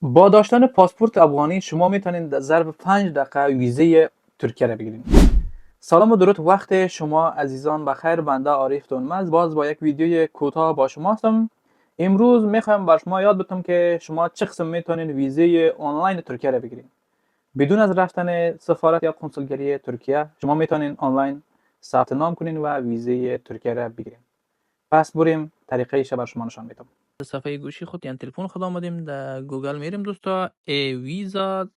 با داشتن پاسپورت افغانی شما میتونید در ظرف 5 دقیقه ویزه ترکیه را بگیرید. سلام و درود وقت شما عزیزان بخیر. بنده عارفتون من باز با یک ویدیوی کوتاه با شما هستم. امروز میخوایم بر شما یاد بدم که شما چه قسم میتونید ویزه آنلاین ترکیه را بگیرید. بدون از رفتن سفارت یا کنسولگری ترکیه شما میتونید آنلاین ثبت نام کنین و ویزه ترکیه را بگیرید. پس بریم طریقه ایش بر شما نشان میدم. صفحه گوشی خود یعنی تلفن خود آمدیم در گوگل میریم دوستا ای ویزا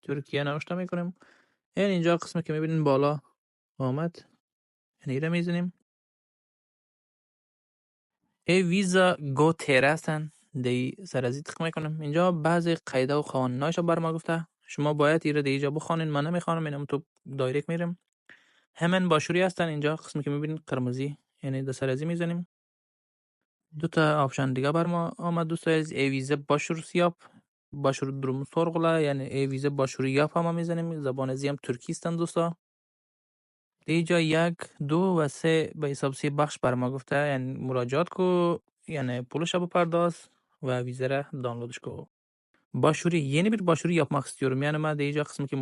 ترکیه نوشته میکنیم. یعنی اینجا قسمی که میبینین بالا آمد یعنی ایره میزنیم ای ویزا گو تیرستن دی سر از تق میکنم. اینجا بعضی قاعده و قوانینایش بر ما گفته شما باید ایره دی اینجا بخوانین. من نمیخوانم اینم تو دایرکت میرم. همین باشوری هستن اینجا قسمی که میبینین قرمزی یعنی در سر ازی میزنیم. دو تا آپشن دیگه بر ما آمد دوستا از ای ویزا باشور سیاب باشور درم سرغلا یعنی ای ویزا باشور یاپ هم میزنیم. زبان ازی هم ترکی هستن دوستا. اینجا 1 2 و 3 به حساب 3 بخش بر ما گفته یعنی مراجعات کو یعنی پولش بپرداز و ویزه را دانلودش کو. باشوری یعنی bir başvuru yapmak istiyorum yani ben de iyice kısmı ki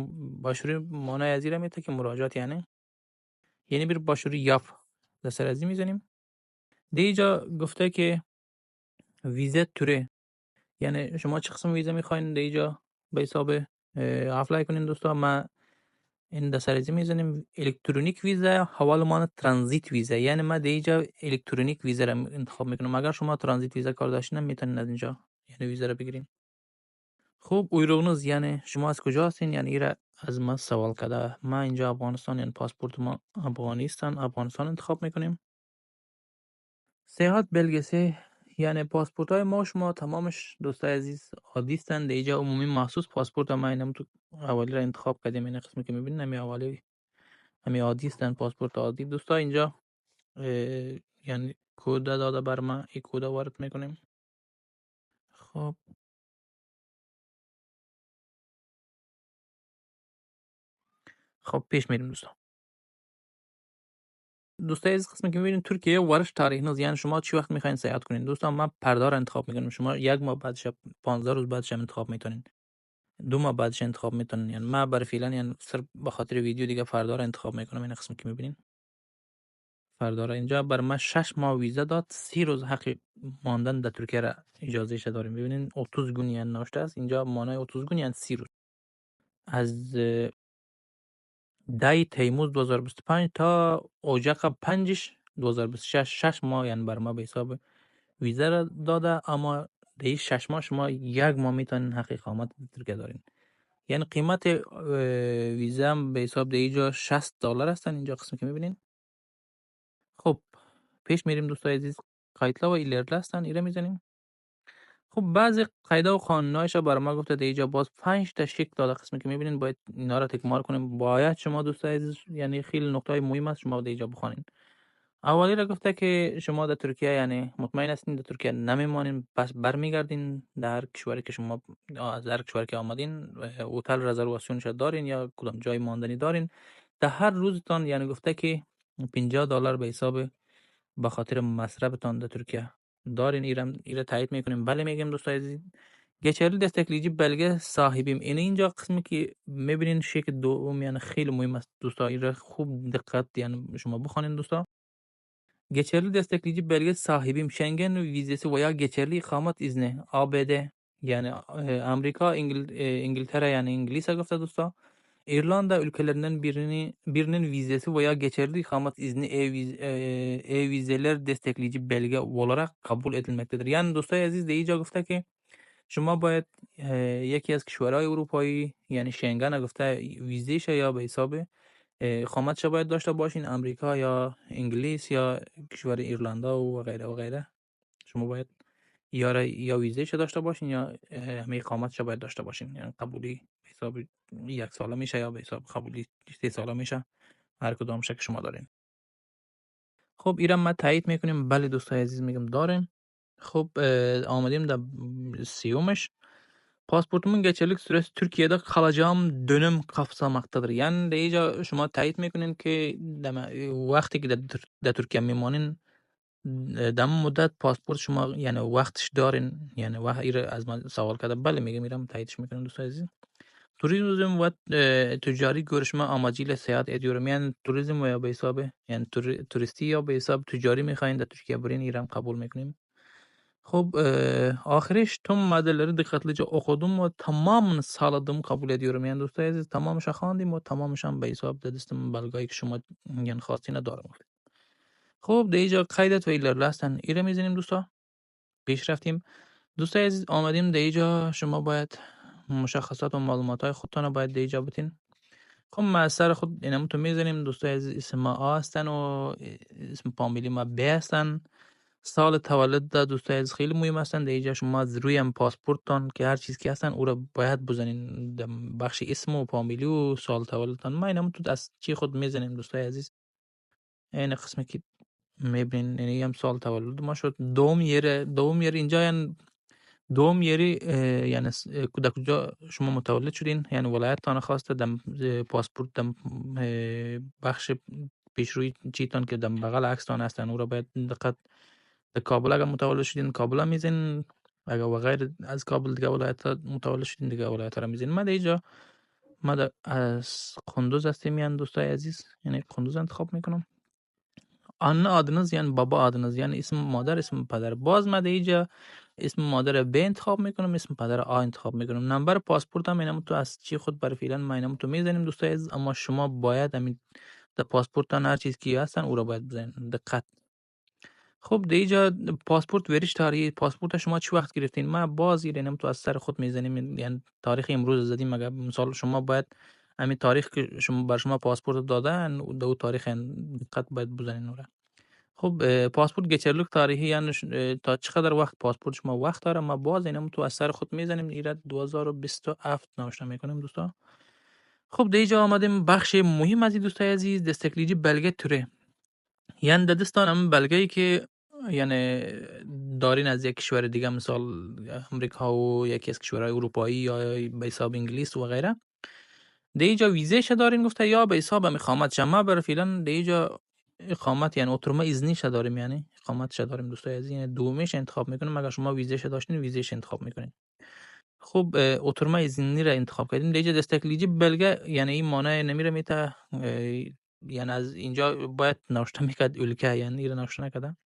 başvuru manaya yazıyla mıydı ki müracaat yani yeni bir başvuru yap دست ازی میزنیم. دیجا گفته که ویزه توره یعنی شما چه قسم ویزه میخواین دیجا به حساب اپلای کنین دوستا. ما این دست ازی میزنیم الکترونیک ویزا حوالمان ترانزیت ویزا یعنی ما دیجا الکترونیک ویزا را انتخاب میکنم. اگر شما ترانزیت ویزا کار داشتین میتونین از اینجا یعنی ویزا را بگیرین. خوب uyruğunuz یعنی شما از کجا هستین یعنی ایرا از ما سوال کرده. ما اینجا افغانستان یعنی پاسپورت ما افغانستان انتخاب میکنیم. سیاحت belgesi یعنی پاسپورت های ما شما تمامش دوستای عزیز عادی هستند. اینجا عمومی محسوس پاسپورت ما اینم تو اولی را انتخاب کردیم. این قسمی که میبینین همین اولی همین عادی هستند پاسپورت عادی. دوستا اینجا یعنی کد داده بر ما این کد وارد میکنیم. خب پیش میریم دوستای عزیز قسمی که میبینین ترکیه ورش تاریخ نوز یعنی شما چی وقت میخواین سیاحت کنین. دوستان ما پردار انتخاب میکنیم. شما یک ماه بعدش 15 روز بعدش انتخاب میتونین. 2 ماه بعدش انتخاب میتونین. یعنی ما برای فعلا یعنی صرف به خاطر ویدیو دیگه پردار انتخاب میکنم. این قسمی که میبینین پردار اینجا بر ما 6 ماه ویزا داد. 30 روز حق ماندن در ترکیه را اجازه ش داریم. ببینین 30 gün یعنی نوشته است اینجا مانای 30 gün یعنی 30 روز. از 10 تیموز 2025 تا اجاق 5 2026 6 ماه یعنی بر ما به حساب ویزا را داده. اما در این 6 ماه شما 1 ماه میتونین حق اقامت ترکیه دارین. یعنی قیمت ویزا هم به حساب در اینجا $60 هستن. اینجا قسمی که میبینین. خب پیش میریم دوستای عزیز. قایتلا و ایلرلا هستن ایره میزنیم. خب بعضی قاعده و قانونایش بر ما گفته در اینجا باز 5 تا شک داده. قسمی که میبینین باید اینا را تکمال کنیم. باید شما دوستای عزیز یعنی خیلی نکته مهم است شما در اینجا بخونین. اولی را گفته که شما در ترکیه یعنی مطمئن هستین در ترکیه نمیمانین پس برمیگردین در کشوری که شما از هر کشوری که آمدین هتل رزرواسیونش دارین یا کدام جای ماندنی دارین. در هر روزتان یعنی گفته که $50 به حساب به خاطر مصرفتان در ترکیه دارین. ایره تایید میکنیم. بله میگیم دوستای عزیز. geçerli destekleyici belge sahibim. اینجا قسمی که میبینین شکل دوم یعنی خیلی مهم است دوستا. ایره خوب دقت یعنی شما بخونین دوستا. geçerli destekleyici belge sahibim Schengen vizesi veya geçerli ikamet izni ABD yani Amerika İngiltere yani İngilizce گفته دوستا. İrlanda ülkelerinden birinin vizesi veya geçerli ikamet izni e-vizeler destekleyici belge olarak kabul edilmektedir. Yani دوستای عزیز دیجا گفته که شما باید یکی از کشورهای اروپایی یعنی شنگن گفته ویزیش یا به حساب اقامتش باید داشته باشین. امریکا یا انگلیس یا کشور ایرلندا و غیره و غیره. شما باید یا ویزیش داشته باشین یا همه اقامتش باید داشته باشین. یعنی قبولی به حساب 1 ساله میشه یا به حساب قبولی 3 ساله میشه. هر کدام که شما دارین. خب ایران ما تایید میکنیم. بله دوستای عزیز میگم داریم. خب آمدیم در سیومش. Pasportumun geçerlilik süresi Türkiye'de kalacağım dönem kapsamaktadır. Yani deyince şuma tayit میکنین که وقتی که در ترکیه میمانین دم مدت پاسپورت شما یعنی وقتش دارین، یعنی وقت ایره از من سوال کرده، بله میگم میرم تاییدش میکنم دوست عزیز. توریسم و تجاری گرشما آماجیل سیاحت ادیورم، یعنی توریسم و یا به حساب یعنی توریستی یا به حساب تجاری میخواین در ترکیه برین ایرم قبول میکنیم. خب آخرش تم maddeleri dikkatlice okudum ve tamamen sağladığımı kabul ediyorum. Yani دوستای عزیز تمامش خواندیم و تمامش هم به حساب دادستم بلگایی که شما یعنی خواستی ندارم. خب در اینجا قیدت و ایلر هستن ایره میزنیم دوستا، پیش رفتیم. دوستای عزیز آمدیم در اینجا، شما باید مشخصات و معلومات های خودتان رو باید در اینجا بتین. خب ما از سر خود اینم تو میزنیم دوستای عزیز. اسم ما آ هستن و اسم فامیلی ما ب هستن. سال تولد در دوستای عزیز خیلی مهم هستن. در اینجا شما از روی هم پاسپورتتان که هر چیز که هستن او را باید بزنین در بخش اسم و فامیلی و سال تولدتان. ما اینم تو از چی خود میزنیم دوستای عزیز. این قسمی که میبینین یعنی هم سال تولد ما شد. دوم یری اینجا یعنی دوم یری یعنی در کجا شما متولد شدین، یعنی ولایت تان خواسته دم پاسپورت دم بخش پیشروی چیتان که دم بغل عکس تان هستن او را باید دقت. در کابل اگر متولد شدین کابل هم میزین، اگر و غیر از کابل دیگه ولایت متولد شدین دیگه ولایت را میزین. ما در اینجا ما از قندوز هستیم یعنی دوستای عزیز، یعنی قندوز انتخاب میکنم. Anne adınız yani baba adınız yani اسم مادر اسم پدر. باز من اینجا اسم مادر ب انتخاب میکنم، اسم پدر آ انتخاب میکنم. نمبر پاسپورت هم اینم تو از چی خود برای فعلا ما اینم تو میزنیم دوستای عزیز، اما شما باید همین در پاسپورتتان هر چیز کی هستن او را باید بزنید دقت. خب در اینجا پاسپورت وریش تاریخ پاسپورت شما چی وقت گرفتین؟ ما باز اینم تو از سر خود میزنیم، یعنی تاریخ امروز زدیم. مگه مثال شما باید همین تاریخ که شما بر شما پاسپورت دادن در اون تاریخ دقت باید بزنین. خب پاسپورت geçerlilik tarihi yani تا چقدر وقت پاسپورت شما وقت داره؟ ما باز اینم تو از سر خود میزنیم ایراد 2027 نوشته میکنیم دوستا. خب دیجا آمدیم بخش مهم از این دوستای عزیز، دستکلیجی بلگه توره. یعنی دستان هم بلگه ای که یعنی دارین از یک کشور دیگه، مثال امریکا و یکی از کشورهای اروپایی یا به حساب انگلیس و غیره. دیجا ویزه دارین گفته یا به حساب اقامت شما بر فعلا دیجا اقامت یعنی اترما ایزنیش داریم، یعنی اقامتش داریم دوستای عزیز. یعنی دومیش انتخاب میکنیم. اگر شما ویزهش داشتین ویزهش انتخاب میکنین. خب اترما ایزنی را انتخاب کردیم. دیجا دستکلیجی بلگه یعنی این معنی نمیره میته، یعنی از اینجا باید نوشته میکرد ülke یعنی ایره نوشته نکردم،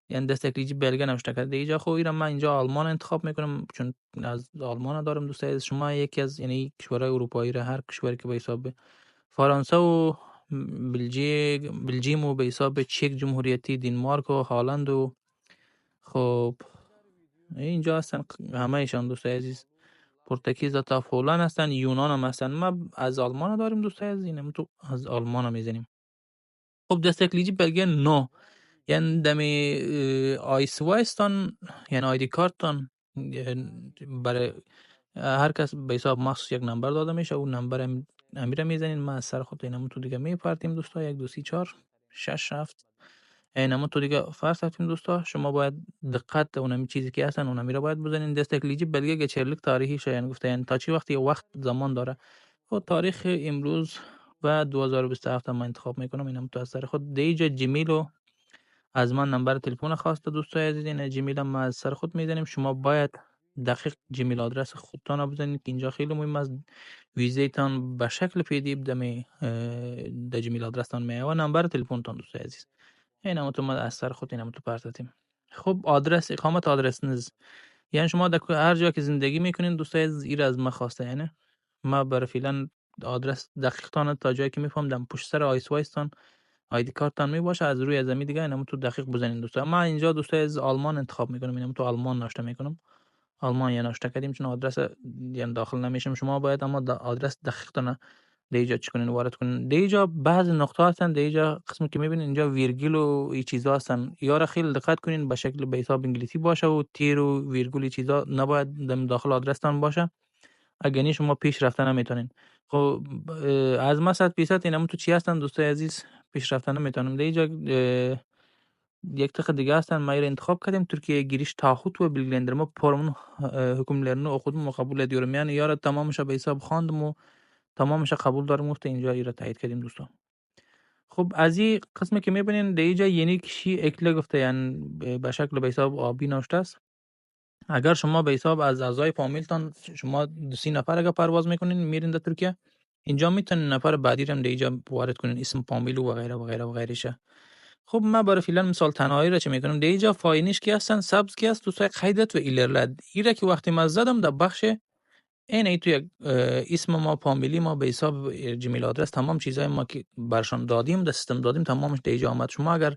یعنی دستکلیجی بلگه نوشته کرده اینجا. خب ایران من اینجا آلمان انتخاب میکنم چون از آلمان دارم دوستای عزیز. شما یکی از یعنی کشورهای اروپایی را هر کشوری که به حساب فرانسه و بلژیم و به حساب چک جمهوریتی، دانمارک و هلند و خب اینجا هستن همه ایشان دوستای عزیز. پرتغیز تا فولان هستن، یونان هم هستن. ما از آلمان داریم دوستای عزیز، اینم تو از آلمان هم میزنیم. خب دستکلیجی بلگه نو یعنی دمی آیسوایستان یعنی آیدی کارتان برای هر کس به حساب مخصوص یک نمبر داده میشه. اون نمبر امیره میزنین. ما از سر خود اینم تو دیگه میپرتیم دوستا. 1 2 3 4 6 7 اینم تو دیگه فرض رفتیم دوستا. شما باید دقت اونم چیزی که هستن اونم رو باید بزنین. دستکلیجی بلگه geçerlilik تاریخی شه یعنی گفته یعنی تا چی وقتی وقت زمان داره. خب تاریخ امروز و 2027 ما انتخاب میکنم. اینم تو از سر خود دیجا جمیلو از من نمبر تلفن خواسته دوستای عزیز. این جیمیل ما از سر خود میزنیم. شما باید دقیق جیمیل آدرس خودتان رو بزنید که اینجا خیلی مهم است. ویزه تان به شکل پی دی اف دمی د جیمیل آدرس تان میاد و نمبر تلفن تان دوستای عزیز. این هم تو ما از سر خود اینم تو پرتاتیم. خب آدرس اقامت آدرس نز یعنی شما در هر جا که زندگی میکنین دوستای عزیز ایر از ما خواسته. یعنی ما برای فعلا آدرس دقیق تان تا جایی که میفهم دم پشت سر آیس وایستان آیدی کارتان می باشه از روی زمین دیگه. اینم تو دقیق بزنین دوستا. ما اینجا دوستای از آلمان انتخاب میکنم. اینم تو آلمان نوشته میکنم. آلمان یا نوشته کردیم چون آدرس یعنی داخل نمیشم. شما باید اما آدرس دقیق تان دیجا چیکنین وارد کنین. دیجا بعض نقطه هستن دیجا قسمی که میبینین اینجا ویرگول و این چیزا هستن. یارا خیلی دقت کنین به شکل به حساب انگلیسی باشه و تیر و ویرگول چیزا نباید داخل آدرستان باشه. اگه نی شما پیش رفتن نمیتونین. خب از ما 100% اینم تو چی هستن دوستای عزیز پیش رفتن نمیتونم. دیجا یک tık دیگه هستن. ما انتخاب kırdım. Türkiye'ye giriş taahhüt ve bilgilendirme forumunun hükümlerini okudum ve kabul ediyorum. Yani yara tamamıyla به حساب خواندم و تمامش قبول دارم. گفته اینجا ایرا تایید کردیم دوستان. خب از این قسمی که میبینین در اینجا یعنی کشی اکله گفته، یعنی به شکل به حساب آبی نوشته است. اگر شما به حساب از اعضای فامیلتان شما 2-3 نفر اگر پرواز میکنین میرین در ترکیه، اینجا میتونین نفر بعدی رو هم در اینجا وارد کنین، اسم فامیل و غیره و غیره و غیره شه. خب ما برای فعلا مثال تنهایی را چه میکنم، در اینجا فاینیش کی هستن، سبز کی است، دوستای قیدت و ایلرلد. ایره که وقتی ما زدم در بخش این توی اسم ما، فامیلی ما، به حساب جیمیل آدرس، تمام چیزای ما که برشان دادیم در سیستم دادیم تمامش در اینجا آمد. شما اگر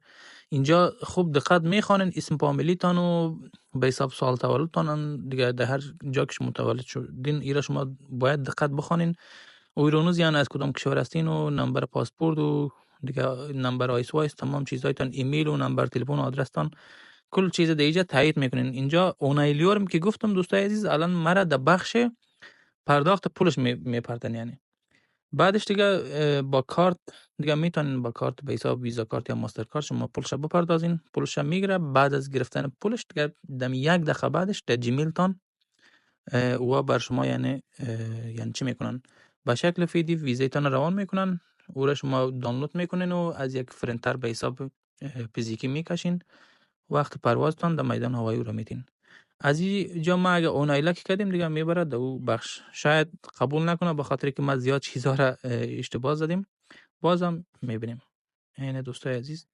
اینجا خوب دقت میخوانین اسم فامیلی تان و به حساب سال تولدتان دیگه، در هر جا که شما متولد شدین ایرا شما باید دقت بخوانین اویرونوز یعنی از کدام کشور هستین و نمبر پاسپورت و دیگه نمبر آیس وایس، تمام چیزایتان، ایمیل و نمبر تلفن و آدرس تان، کل چیز در اینجا تایید میکنین. اینجا اونایلیورم که گفتم دوستای عزیز الان مرا در بخش پرداخت پولش میپردن، یعنی بعدش دیگه با کارت دیگه میتونین با کارت به حساب ویزا کارت یا ماستر کارت شما پولش بپردازین، پولش میگیره. بعد از گرفتن پولش دیگه دم 1 دقیقه بعدش در جیمیل تان و بر شما یعنی یعنی چی میکنن، به شکل فیدی ویزایتان روان میکنن، او را شما دانلود میکنین و از یک فرینتر به حساب فیزیکی میکشین، وقت پروازتان در میدان هوایی او را میتین. از اینجا ما اگه اونایلا که کردیم دیگه میبره در او بخش، شاید قبول نکنه به خاطر که ما زیاد چیزها را اشتباه زدیم، بازم میبینیم. این دوستای عزیز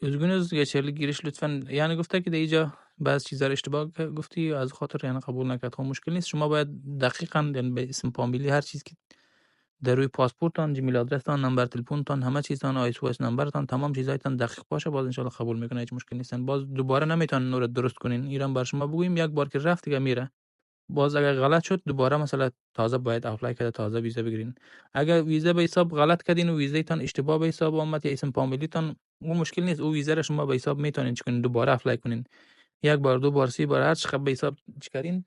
özgünüz geçerli giriş lütfen. Yani گفته که در اینجا بعض چیزا رو اشتباه گفتی از خاطر یعنی قبول نکرد، خب مشکل نیست. شما باید دقیقاً یعنی به اسم فامیلی هر چیز که در روی پاسپورتتان، جیمیل آدرستان، نمبر تلفنتان، همه چیزتان، آیس او اس نمبرتان، تمام چیزایتان دقیق باشه، باز ان شاء الله قبول میکنه، هیچ مشکل نیست. باز دوباره نمیتونن اون رو درست کنین، ایران بر شما بگویم یک بار که رفت دیگه میره، باز اگر غلط شد دوباره مثلا تازه باید اپلای کرده، تازه ویزا بگیرین. اگر ویزا به حساب غلط کردین و ویزایتان اشتباه به حساب اومد یا اسم فامیلیتان، اون مشکل نیست، او ویزا را شما به حساب میتونین چیکارین، دوباره اپلای کنین، 1 بار 2 بار 3 بار هر چقدر به حساب چیکارین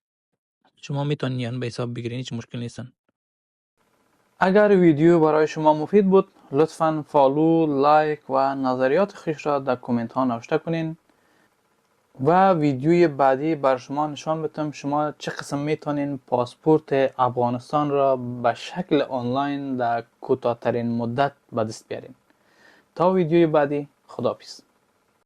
شما میتونین یعنی به حساب بگیرین، هیچ مشکل نیستن. اگر ویدیو برای شما مفید بود لطفاً فالو، لایک و نظریات خویش را در کامنت ها نوشته کنین و ویدیوی بعدی بر شما نشان بدم شما چه قسم میتونین پاسپورت افغانستان را به شکل آنلاین در کوتاه‌ترین مدت به دست بیارین. تا ویدیوی بعدی، خداحافظ.